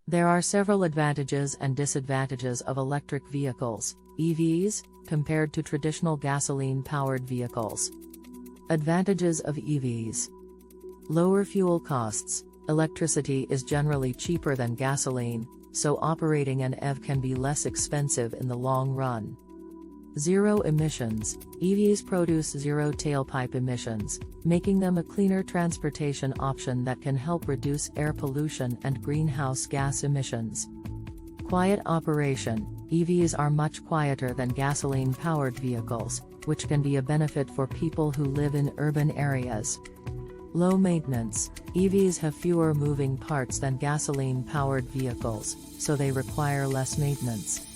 There are several advantages and disadvantages of electric vehicles, EVs, compared to traditional gasoline-powered vehicles. Advantages of EVs. Lower fuel costs. Electricity is generally cheaper than gasoline, so operating an EV can be less expensive in the long run. Zero emissions. EVs produce zero tailpipe emissions, making them a cleaner transportation option that can help reduce air pollution and greenhouse gas emissions. Quiet operation. EVs are much quieter than gasoline-powered vehicles, which can be a benefit for people who live in urban areas. Low maintenance. EVs have fewer moving parts than gasoline-powered vehicles, so they require less maintenance.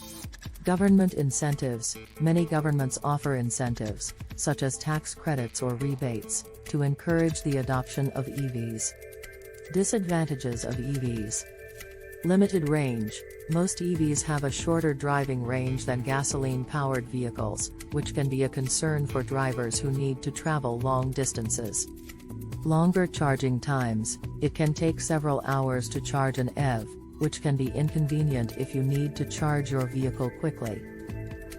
Government incentives. Many governments offer incentives, such as tax credits or rebates, to encourage the adoption of EVs. Disadvantages of EVs. Limited range. Most EVs have a shorter driving range than gasoline-powered vehicles, which can be a concern for drivers who need to travel long distances. Longer charging times. It can take several hours to charge an EV, which can be inconvenient if you need to charge your vehicle quickly.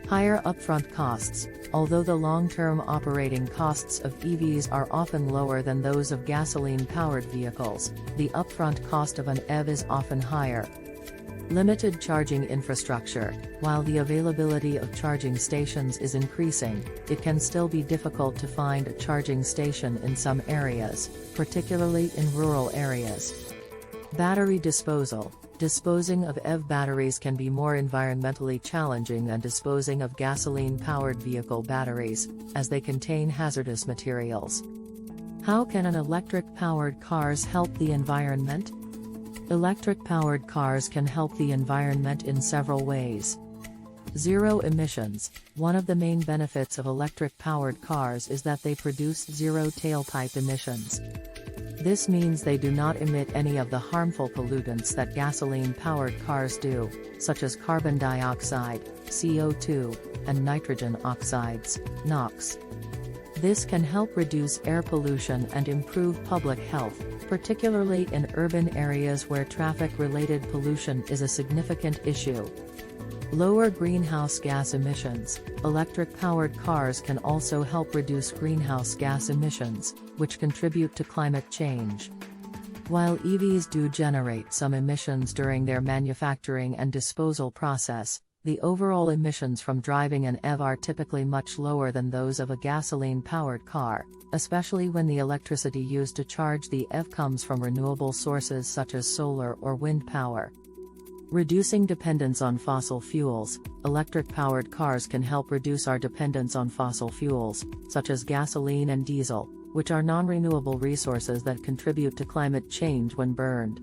Higher upfront costs. Although the long-term operating costs of EVs are often lower than those of gasoline-powered vehicles, the upfront cost of an EV is often higher. Limited charging infrastructure. While the availability of charging stations is increasing, it can still be difficult to find a charging station in some areas, particularly in rural areas. Battery disposal. Disposing of EV batteries can be more environmentally challenging than disposing of gasoline-powered vehicle batteries, as they contain hazardous materials. How can an electric-powered cars help the environment? Electric-powered cars can help the environment in several ways. Zero emissions. One of the main benefits of electric-powered cars is that they produce zero tailpipe emissions. This means they do not emit any of the harmful pollutants that gasoline-powered cars do, such as carbon dioxide, CO2, and nitrogen oxides, NOx. This can help reduce air pollution and improve public health, particularly in urban areas where traffic-related pollution is a significant issue. Lower greenhouse gas emissions. Electric-powered cars can also help reduce greenhouse gas emissions, which contribute to climate change. While EVs do generate some emissions during their manufacturing and disposal process, the overall emissions from driving an EV are typically much lower than those of a gasoline-powered car, especially when the electricity used to charge the EV comes from renewable sources such as solar or wind power. Reducing dependence on fossil fuels. Electric-powered cars can help reduce our dependence on fossil fuels, such as gasoline and diesel, which are non-renewable resources that contribute to climate change when burned.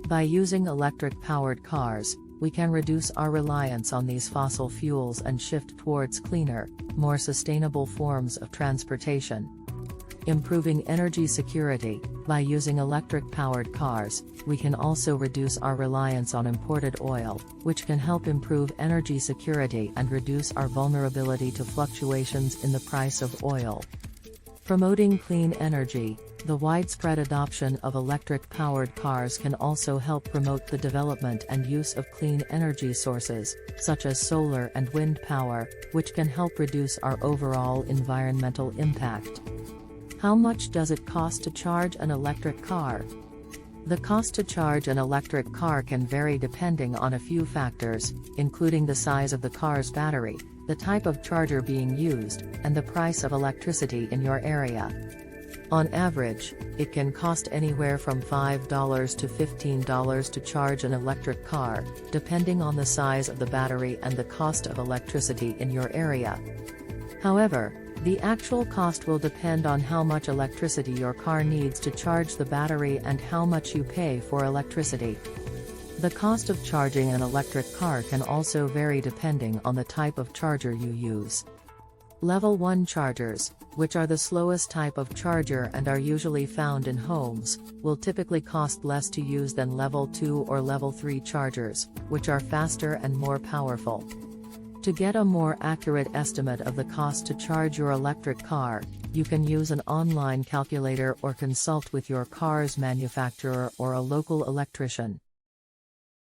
By using electric-powered cars, we can reduce our reliance on these fossil fuels and shift towards cleaner, more sustainable forms of transportation. Improving energy security. By using electric-powered cars, we can also reduce our reliance on imported oil, which can help improve energy security and reduce our vulnerability to fluctuations in the price of oil. Promoting clean energy. The widespread adoption of electric-powered cars can also help promote the development and use of clean energy sources, such as solar and wind power, which can help reduce our overall environmental impact. How much does it cost to charge an electric car? The cost to charge an electric car can vary depending on a few factors, including the size of the car's battery, the type of charger being used, and the price of electricity in your area. On average, it can cost anywhere from $5 to $15 to charge an electric car, depending on the size of the battery and the cost of electricity in your area. However, the actual cost will depend on how much electricity your car needs to charge the battery and how much you pay for electricity. The cost of charging an electric car can also vary depending on the type of charger you use. Level 1 chargers, which are the slowest type of charger and are usually found in homes, will typically cost less to use than Level 2 or Level 3 chargers, which are faster and more powerful. To get a more accurate estimate of the cost to charge your electric car, you can use an online calculator or consult with your car's manufacturer or a local electrician.